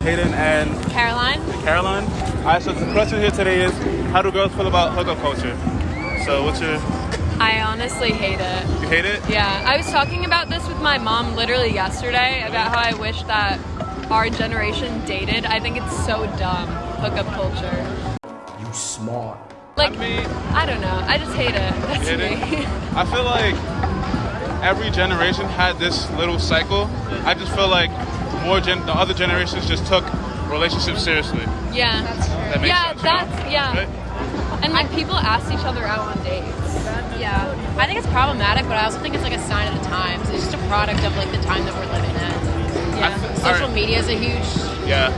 Hayden and Caroline. All right, so the question here today is, how do girls feel about hookup culture? So what's your... I honestly hate it. You hate it? Yeah, I was talking about this with my mom literally yesterday about how I wish that our generation dated. I think it's so dumb, hookup culture. You smart. Like, I don't know. I just hate it. That's me. I feel like every generation had this little cycle. I just feel like the other generations just took relationships seriously. Yeah. That makes sense, right? And like people ask each other out on dates. Yeah. I think it's problematic, but I also think it's like a sign of the times. It's just a product of like the time that we're living in. Yeah. Social media is a huge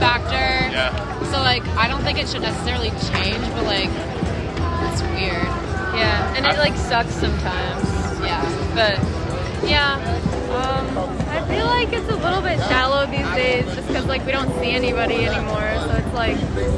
factor. Yeah. So like I don't think it should necessarily change, but like it's weird. Yeah. And it like sucks sometimes. Yeah. But yeah. I feel like it's a little bit shallow these days just because like we don't see anybody anymore, so it's like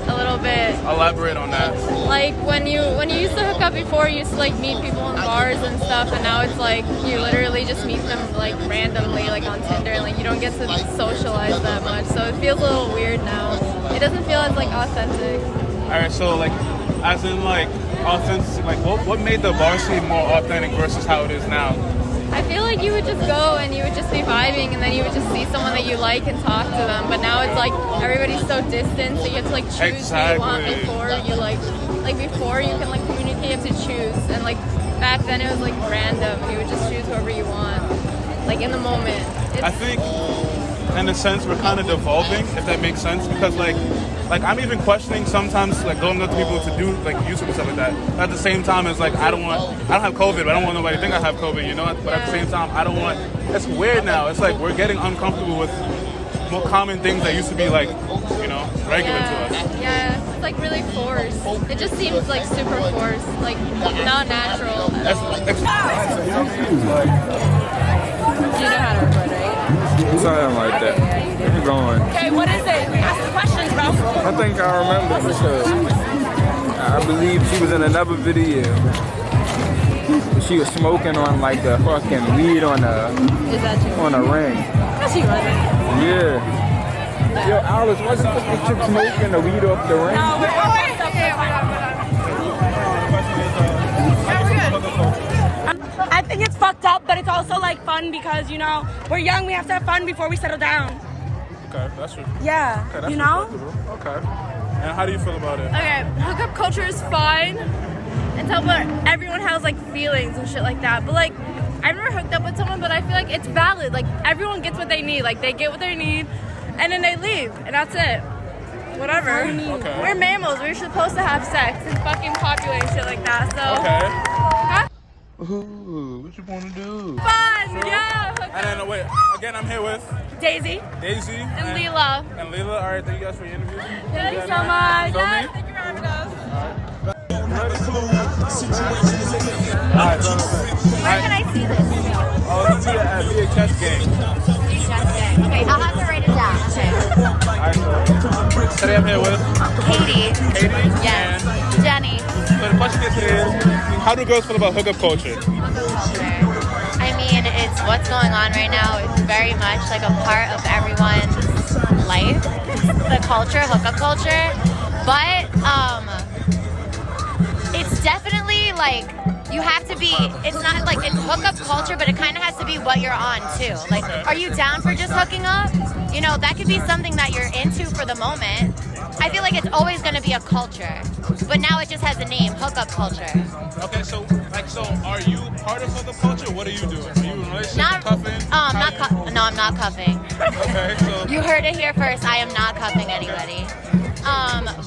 a little bit. Elaborate on that. Like when you used to hook up before, you used to like meet people in bars and stuff, and now it's like you literally just meet them like randomly like on Tinder, and like you don't get to socialize that much, so it feels a little weird now. It doesn't feel as like authentic. Alright, so like as in like authentic, like what made the bar scene more authentic versus how it is now? I feel like you would just go and you would just be vibing, and then you would just see someone that you like and talk to them. But now it's like everybody's so distant, so you have to like choose who you want before you like before you can like communicate, you have to choose. And like back then it was like random. You would just choose whoever you want, like in the moment. I think in a sense we're kind of devolving, if that makes sense, because like I'm even questioning sometimes like going up to people to do like YouTube and stuff like that. But at the same time, it's like I don't have COVID, but I don't want nobody to think I have COVID, you know. But at the same time, I don't want. It's weird now. It's like we're getting uncomfortable with more common things that used to be like, you know, regular to us. Yeah, it's like really forced. It just seems like super forced, like not natural. You know how to record, right? Something like that. Keep going. Okay, what is it? Ask the questions, bro. I think I remember because I believe she was in another video. She was smoking on like the fucking weed on a ring. No, she wasn't. Yeah. Yo, Alice, wasn't the chick smoking the weed off the ring? No, we're I think it's fucked up, but it's also like fun because, you know, we're young, we have to have fun before we settle down. Okay, that's true. Yeah, Okay, you know? Okay. And how do you feel about it? Okay, hookup culture is fine until everyone has like feelings and shit like that. But like, I've never hooked up with someone, but I feel like it's valid. Like everyone gets what they need. Like they get what they need, and then they leave, and that's it. Whatever. Okay. We're mammals. We're supposed to have sex and fucking populate shit like that. So. Okay. Ooh, what you want to do? Fun, yeah. And then wait, again, I'm here with Daisy and Leela. And Leela, all right, thank you guys for your interview. Thank you so much. Yeah, Thank you for having us. Alright, Where can I see this? Oh, you see that at VHS game. Okay, I'll have to write it down. Okay. Alright, so today I'm here with Katie. and Yes. Jenny. so the question is today is, how do girls feel about hookup culture? I mean, it's what's going on right now. It's very much like a part of everyone's life. The culture, hookup culture. But it's definitely like you have to be, it's not like it's hookup culture, but it kind of has to be what you're on too. Like, are you down for just hooking up? You know, that could be something that you're into for the moment. I feel like it's always going to be a culture, but now it just has a name, hookup culture. Okay, so are you part of hookup culture? What are you doing? Are you in a relationship, cuffing? No, I'm not cuffing. Okay, so You heard it here first. I am not cuffing anybody.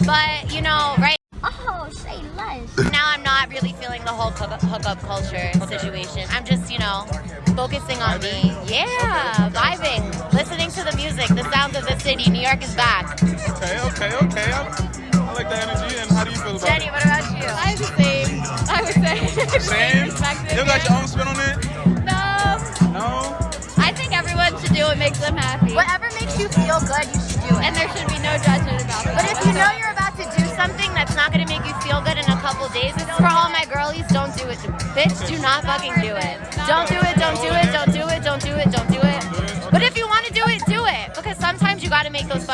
But you know, right Oh, say less. now I'm not really feeling the whole hookup culture situation. I'm just, you know, focusing on me. Yeah, vibing, listening to the music, the sounds of the city. New York is back. Okay. I like the energy. And how do you feel about Jenny, it? what about you? I'm the same. I would say. Same? You got your own spin on it? No? I think everyone should do what makes them happy. Whatever makes you feel good, you should do it. And there should be no judgment about it. But if you know you're about to do something that's not going to make you feel good in a couple days, it's for all my girlies, don't do it. Bitch, do not fucking do it. Don't do it, don't do it, don't do it, don't do it, don't do it. But if you want to do it, do it. Because sometimes you gotta make those.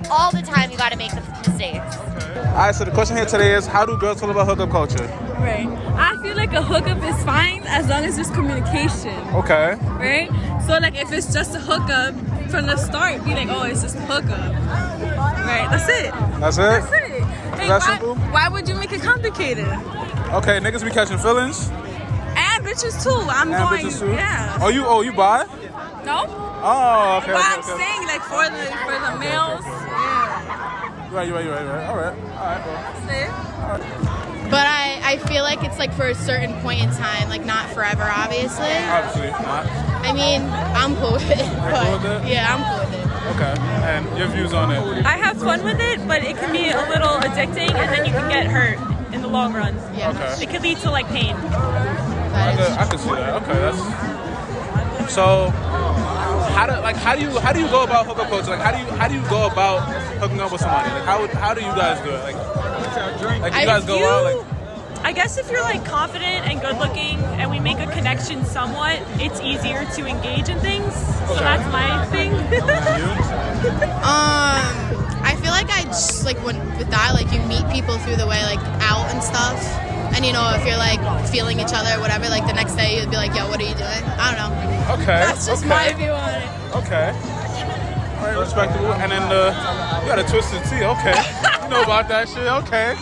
All the time you gotta make the mistakes. All right, so the question here today is, how do girls feel about hookup culture? Right. I feel like a hookup is fine as long as there's communication. Okay. Right? So like if it's just a hookup from the start, be like, oh, it's just a hookup. Right, that's it. That's it? That's it. Like, that simple? Why would you make it complicated? Okay, niggas be catching feelings? And bitches too. Bitches too? Yeah. Oh, you bi? No? Oh, okay. But okay, I'm saying like for the males. Yeah. Right. All right. Well. That's it. But I feel like it's like for a certain point in time, like not forever, obviously. Obviously not. I mean, I'm cool with it. Cool with it? Yeah, I'm cool with it. Okay. And your views on it? I have fun with it, but it can be a little addicting, and then you can get hurt in the long run. Yeah. Okay. It could lead to like pain. I could see that. Okay, that's so. How do you go about hookup culture? Like how do you go about hooking up with somebody? Like how do you guys do it? Like you guys go out like. I guess if you're like confident and good looking and we make a connection somewhat, it's easier to engage in things. So that's my thing. I feel like I just like with that, like you meet people through the way, like out and stuff. And you know, if you're like feeling each other or whatever, like the next day you'd be like, yo, what are you doing? I don't know. Okay. That's just my view on it. Okay. All right, respectable. And then you got a twisted tea. Okay. You know about that shit. Okay.